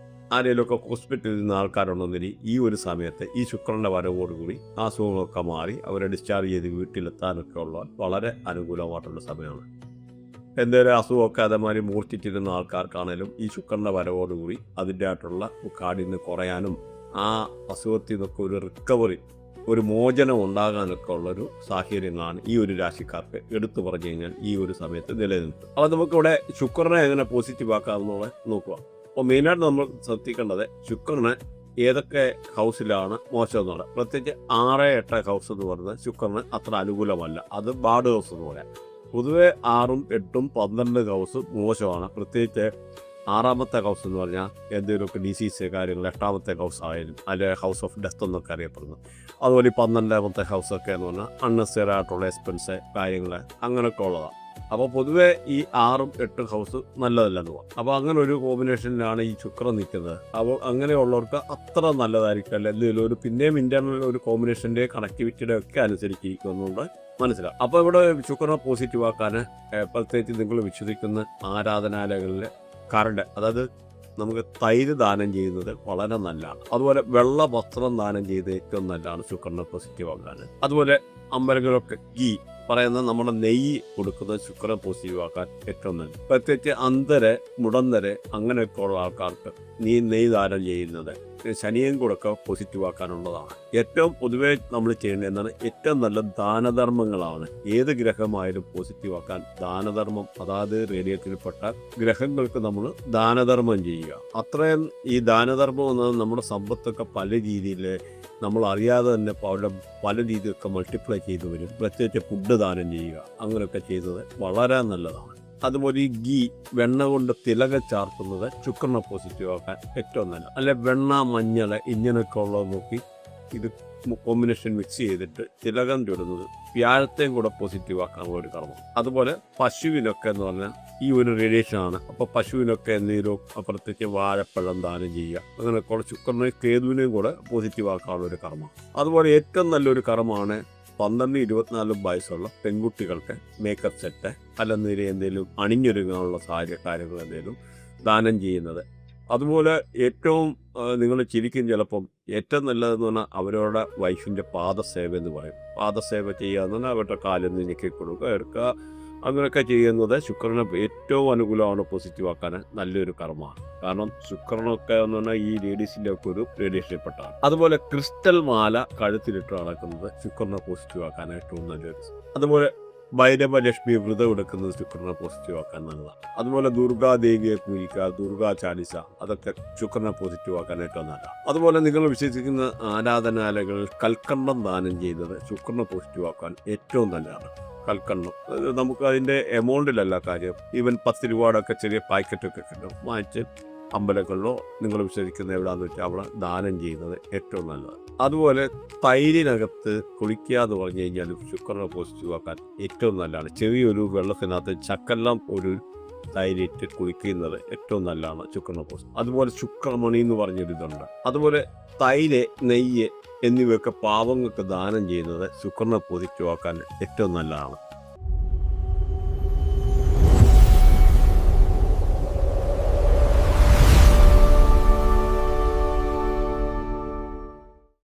ആരെങ്കിലുമൊക്കെ ഹോസ്പിറ്റലിൽ നിന്ന് ആൾക്കാരുണ്ടെന്നിരി ഈ ഒരു സമയത്ത് ഈ ശുക്രൻ്റെ വരവോടുകൂടി ആ അസുഖങ്ങളൊക്കെ മാറി അവരെ ഡിസ്ചാർജ് ചെയ്ത് വീട്ടിലെത്താനൊക്കെ ഉള്ള വളരെ അനുകൂലമായിട്ടുള്ള സമയമാണ്. എന്തെങ്കിലും അസുഖമൊക്കെ അതേമാതിരി മൂർച്ഛിച്ചിരുന്ന ആൾക്കാർക്കാണേലും ഈ ശുക്രൻ്റെ വരവോടുകൂടി അതിൻ്റെ ആയിട്ടുള്ള കാഠിന്യം കുറയാനും ആ അസുഖത്തിൽ നിന്നൊക്കെ ഒരു റിക്കവറി, ഒരു മോചനം ഉണ്ടാകാനൊക്കെ ഉള്ളൊരു സാഹചര്യങ്ങളാണ് ഈ ഒരു രാശിക്കാർക്ക് എടുത്തു പറഞ്ഞു കഴിഞ്ഞാൽ ഈ ഒരു സമയത്ത് നിലനിൽക്കും. അപ്പോൾ നമുക്കിവിടെ ശുക്രനെ എങ്ങനെ പോസിറ്റീവ് ആക്കാമെന്നുള്ളത് നോക്കുക. അപ്പോൾ മെയിനായിട്ട് നമ്മൾ ശ്രദ്ധിക്കേണ്ടത് ശുക്രന് ഏതൊക്കെ ഹൗസിലാണ് മോശം എന്നുള്ളത്. പ്രത്യേകിച്ച് 6, 8 ഹൗസ് എന്ന് പറയുന്നത് ശുക്രന് അത്ര അനുകൂലമല്ല, അത് ബാഡ് ഹൗസ് എന്ന് പറയാം. പൊതുവെ 6ഉം 8ഉം 12 ഹൗസ് മോശമാണ്. പ്രത്യേകിച്ച് 6ാമത്തെ ഹൗസ് എന്ന് പറഞ്ഞാൽ എന്തെങ്കിലുമൊക്കെ ഡിസീസ് കാര്യങ്ങൾ, 8ാമത്തെ ഹൗസ് ആയാലും അല്ലെ ഹൗസ് ഓഫ് ഡെത്ത് എന്നൊക്കെ അറിയപ്പെടുന്നു. അതുപോലെ 12ാമത്തെ ഹൗസൊക്കെ എന്ന് പറഞ്ഞാൽ അൺനെസറി ആയിട്ടുള്ള എക്സ്പെൻസ് കാര്യങ്ങൾ അങ്ങനെയൊക്കെ ഉള്ളതാണ്. അപ്പോൾ പൊതുവേ ഈ 6ഉം 8ഉം ഹൗസ് നല്ലതല്ലെന്ന് പറയാം. അപ്പോൾ അങ്ങനെ ഒരു കോമ്പിനേഷനിലാണ് ഈ ശുക്രൻ നിൽക്കുന്നത്. അപ്പോൾ അങ്ങനെയുള്ളവർക്ക് അത്ര നല്ലതായിരിക്കും. എന്തെങ്കിലും ഒരു പിന്നെയും ഇന്റർണൽ ഒരു കോമ്പിനേഷൻ്റെ കണക്ടിവിറ്റിയുടെ ഒക്കെ അനുസരിച്ചിരിക്കുന്നുണ്ട് മനസ്സിലാവും. അപ്പോൾ ഇവിടെ ശുക്രനെ പോസിറ്റീവ് ആക്കാൻ പ്രത്യേകിച്ച് നിങ്ങൾ വിശ്വസിക്കുന്ന ആരാധനാലയങ്ങളിലെ കരട്, അതായത് നമുക്ക് തൈര് ദാനം ചെയ്യുന്നത് വളരെ നല്ലതാണ്. അതുപോലെ വെള്ള വസ്ത്രം ദാനം ചെയ്ത് ഏറ്റവും നല്ലതാണ് ശുക്രനെ പോസിറ്റീവ് ആക്കാൻ. അതുപോലെ അമ്പലങ്ങളൊക്കെ ഗീ പറയുന്ന നമ്മുടെ നെയ്യ് കൊടുക്കുന്നത് ശുക്രനെ പോസിറ്റീവ് ആക്കാൻ ഏറ്റവും നല്ലത്. പ്രത്യേകിച്ച് അന്ധര് മുടന്തര് അങ്ങനെയൊക്കെ ഉള്ള ആൾക്കാർക്ക് നെയ്യ് ദാനം ചെയ്യുന്നത് ശനിയും കൂടെയൊക്കെ പോസിറ്റീവ് ആക്കാനുള്ളതാണ്. ഏറ്റവും പൊതുവേ നമ്മൾ ചെയ്യേണ്ടത് എന്താണ്, ഏറ്റവും നല്ല ദാനധർമ്മങ്ങളാണ്. ഏത് ഗ്രഹമായാലും പോസിറ്റീവ് ആക്കാൻ ദാനധർമ്മം, അതായത് റേഡിയത്തിൽപ്പെട്ട ഗ്രഹങ്ങൾക്ക് നമ്മൾ ദാനധർമ്മം ചെയ്യുക. അത്രയും ഈ ദാനധർമ്മം എന്നത് നമ്മുടെ സമ്പത്തൊക്കെ പല രീതിയിൽ നമ്മൾ അറിയാതെ തന്നെ അവിടെ പല രീതിയിലൊക്കെ മൾട്ടിപ്ലൈ ചെയ്തു വരും. പ്രത്യേകിച്ച് ഫുഡ് ദാനം ചെയ്യുക, അങ്ങനെയൊക്കെ ചെയ്യുന്നത് വളരെ നല്ലതാണ്. അതുപോലെ ഈ ഗീ വെണ്ണ കൊണ്ട് തിലക ചാർത്തുന്നത് ശുക്രനെ പോസിറ്റീവ് ആക്കാൻ ഏറ്റവും നല്ല. അല്ലെ വെണ്ണ മഞ്ഞൾ ഇങ്ങനെയൊക്കെ ഉള്ളത് നോക്കി ഇത് കോമ്പിനേഷൻ മിക്സ് ചെയ്തിട്ട് തിലകം ചുടുന്നത് വ്യാഴത്തെയും കൂടെ പോസിറ്റീവ് ആക്കാനുള്ള ഒരു കർമ്മം. അതുപോലെ പശുവിനൊക്കെ എന്ന് പറഞ്ഞാൽ ഈ ഒരു റേഡിയേഷനാണ്. അപ്പോൾ പശുവിനൊക്കെ എന്തെങ്കിലും പ്രത്യേകിച്ച് വാഴപ്പഴം ദാനം ചെയ്യുക, അങ്ങനെ കുറച്ച് ശുക്രനെയും കേതുവിനെയും കൂടെ പോസിറ്റീവ് ആക്കാനുള്ള ഒരു കർമ്മം. അതുപോലെ ഏറ്റവും നല്ലൊരു കർമ്മമാണ് 12-24 വയസ്സുള്ള പെൺകുട്ടികൾക്ക് മേക്കപ്പ് സെറ്റ് അല്ലെന്നിൽ എന്തെങ്കിലും അണിഞ്ഞൊരുങ്ങാനുള്ള കാര്യങ്ങൾ എന്തെങ്കിലും ദാനം ചെയ്യുന്നത്. അതുപോലെ ഏറ്റവും നിങ്ങൾ ചിരിക്കും ചിലപ്പം ഏറ്റവും നല്ലതെന്ന് പറഞ്ഞാൽ അവരുടെ വൈഫിൻ്റെ പാദസേവ എന്ന് പറയും. പാദസേവ ചെയ്യുക എന്ന് പറഞ്ഞാൽ അവരുടെ കാലിൽ നീക്കി കൊടുക്കുക, എടുക്കുക, അങ്ങനെയൊക്കെ ചെയ്യുന്നത് ശുക്രനെ ഏറ്റവും അനുകൂലമാണ് പോസിറ്റീവ് ആക്കാൻ നല്ലൊരു കർമ്മമാണ്. കാരണം ശുക്രനൊക്കെ എന്ന് പറഞ്ഞാൽ ഈ ലേഡീസിൻ്റെ ഒക്കെ ഒരു റേഡിയേഷനിൽപ്പെട്ടാണ്. അതുപോലെ ക്രിസ്റ്റൽ മാല കഴുത്തിലിട്ട് നടക്കുന്നത് ശുക്രനെ പോസിറ്റീവ് ആക്കാൻ ഏറ്റവും നല്ലൊരു. അതുപോലെ ഭൈരവലക്ഷ്മി വ്രതം എടുക്കുന്നത് ശുക്രനെ പോസിറ്റീവ് ആക്കാൻ നല്ലതാണ്. അതുപോലെ ദുർഗാദേവിയെ പൂജിക്കുക, ദുർഗാ ചാലിസ, അതൊക്കെ ശുക്രനെ പോസിറ്റീവ് ആക്കാൻ ഏറ്റവും നല്ലതാണ്. അതുപോലെ നിങ്ങൾ വിശ്വസിക്കുന്ന ആരാധനാലയങ്ങളിൽ കൽക്കണ്ടം ദാനം ചെയ്യുന്നത് ശുക്രനെ പോസിറ്റീവ് ആക്കാൻ ഏറ്റവും നല്ലതാണ്. കൽക്കണ്ടം നമുക്ക് അതിൻ്റെ എമൗണ്ടിലല്ല കാര്യം, ഈവൻ 10 രൂപയുടെയൊക്കെ ചെറിയ പാക്കറ്റൊക്കെ കിട്ടും, വാങ്ങിച്ച് അമ്പലങ്ങളിലോ നിങ്ങൾ വിശ്വസിക്കുന്ന എവിടെയാണെന്ന് വെച്ചാൽ അവിടെ ദാനം ചെയ്യുന്നത് ഏറ്റവും നല്ലത്. അതുപോലെ തൈരിനകത്ത് കുളിക്കാന്ന് പറഞ്ഞു കഴിഞ്ഞാൽ ശുക്രനെ പോസിറ്റീവ് ആക്കാൻ ഏറ്റവും നല്ലതാണ്. ചെറിയൊരു വെള്ളത്തിനകത്ത് ചക്കെല്ലാം ഒരു തൈരിട്ട് കുളിക്കുന്നത് ഏറ്റവും നല്ലതാണ് ശുക്രനെ പോസിറ്റീവ്. അതുപോലെ ശുക്രമണി എന്ന് പറഞ്ഞൊരിതുണ്ട്. അതുപോലെ തൈര്, നെയ്യ് എന്നിവയൊക്കെ പാവങ്ങൾക്ക് ദാനം ചെയ്യുന്നത് ശുക്രനെ പോസിറ്റീവ് ആക്കാൻ ഏറ്റവും നല്ലതാണ്.